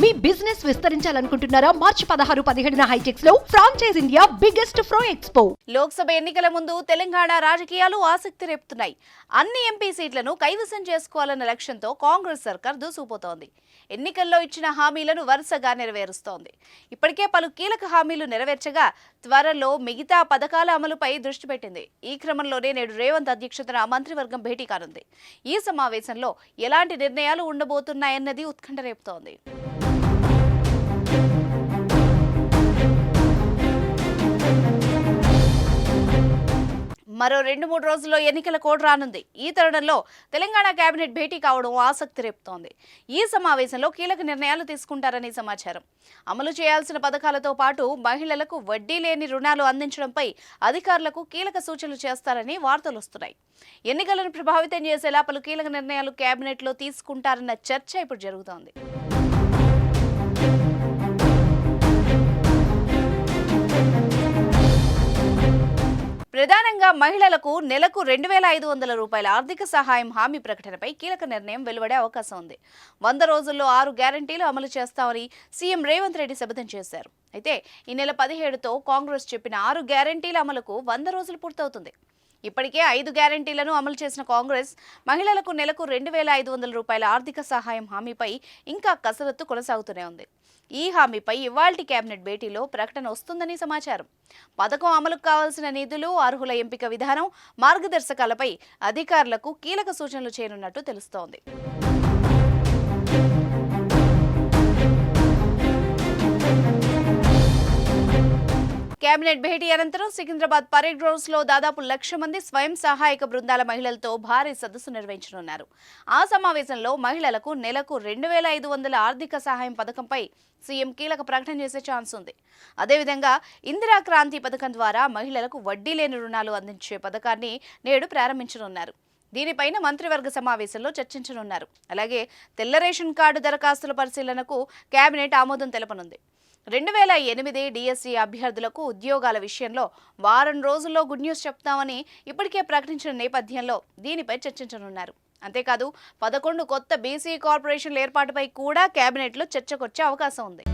మీ business విస్తరించాలనుకుంటున్నారా? మార్చి 16-17 హైటెక్స్ లో franchise India biggest ఫ్రో expo. Lok Sabha ఎన్నికల ముందు తెలంగాణ రాజకీయాలు ఆసక్తి రేపుతున్నాయి. అన్ని ఎంపీ సీట్లను కైవసం చేసుకోవాలన్న లక్ష్యంతో కాంగ్రెస్ సర్కార్ దూసుకుపోతోంది. ఎన్నికల్లో ఇచ్చిన హామీలను వరుసగా నెరవేరుస్తోంది. ఇప్పటికే పలు కీలక హామీలు నెరవేర్చగా త్వరలో మిగతా పథకాల అమలుపై దృష్టి పెట్టింది. ఈ క్రమంలోనే నేడు రేవంత్ అధ్యక్షతన మంత్రివర్గం భేటీ కానుంది. ఈ సమావేశంలో ఎలాంటి నిర్ణయాలు ఉండబోతున్నాయన్నది ఉత్కంఠ రేపుతోంది. మరో 2-3 రోజుల్లో ఎన్నికల కోడ్ రానుంది. ఈ తరుణంలో తెలంగాణ కేబినెట్ భేటీ కావడం ఆసక్తి రేపుతోంది. ఈ సమావేశంలో కీలక నిర్ణయాలు తీసుకుంటారని సమాచారం. అమలు చేయాల్సిన పథకాలతో పాటు మహిళలకు వడ్డీ లేని రుణాలు అందించడంపై అధికారులకు కీలక సూచనలు చేస్తారని వార్తలు వస్తున్నాయి. ఎన్నికలను ప్రభావితం చేసేలా పలు కీలక నిర్ణయాలు కేబినెట్లో తీసుకుంటారన్న చర్చ ఇప్పుడు జరుగుతోంది. ప్రధానంగా మహిళలకు నెలకు 2,500 రూపాయల ఆర్థిక సహాయం హామీ ప్రకటనపై కీలక నిర్ణయం వెలువడే అవకాశం ఉంది. 100 రోజుల్లో 6 గ్యారంటీలు అమలు చేస్తామని సీఎం రేవంత్ రెడ్డి శపథం చేశారు. అయితే ఈ నెల 17తో కాంగ్రెస్ చెప్పిన 6 గ్యారంటీల అమలుకు 100 రోజులు పూర్తవుతుంది. ఇప్పటికే 5 గ్యారంటీలను అమలు చేసిన కాంగ్రెస్ మహిళలకు నెలకు 2,500 రూపాయల ఆర్థిక సహాయం హామీపై ఇంకా కసరత్తు కొనసాగుతూనే ఉంది. ఈ హామీపై ఇవాల్టి కేబినెట్ భేటీలో ప్రకటన వస్తుందని సమాచారం. పథకం అమలుకు కావాల్సిన నిధులు, అర్హుల ఎంపిక విధానం, మార్గదర్శకాలపై అధికారులకు కీలక సూచనలు చేయనున్నట్టు తెలుస్తోంది. కేబినెట్ భేటీ అనంతరం సికింద్రాబాద్ పరేడ్ గ్రౌండ్స్ లో దాదాపు 1,00,000 మంది స్వయం సహాయక బృందాల మహిళలతో భారీ సదస్సు నిర్వహించనున్నారు. ఆ సమావేశంలో మహిళలకు నెలకు 2,500 ఆర్థిక సహాయం పథకంపై సీఎం కీలక ప్రకటన చేసే ఛాన్స్ ఉంది. అదేవిధంగా ఇందిరా క్రాంతి పథకం ద్వారా మహిళలకు వడ్డీ లేని రుణాలు అందించే పథకాన్ని నేడు ప్రారంభించనున్నారు. దీనిపైన మంత్రివర్గ సమావేశంలో చర్చించనున్నారు. అలాగే తెల్ల రేషన్ కార్డు దరఖాస్తుల పరిశీలనకు కేబినెట్ ఆమోదం తెలపనుంది. 2008 డిఎస్సి అభ్యర్థులకు ఉద్యోగాల విషయంలో వారం రోజుల్లో గుడ్ న్యూస్ చెప్తామని ఇప్పటికే ప్రకటించిన నేపథ్యంలో దీనిపై చర్చించనున్నారు. అంతేకాదు 11 కొత్త బీసీ కార్పొరేషన్ల ఏర్పాటుపై కూడా కేబినెట్లో చర్చకొచ్చే అవకాశం ఉంది.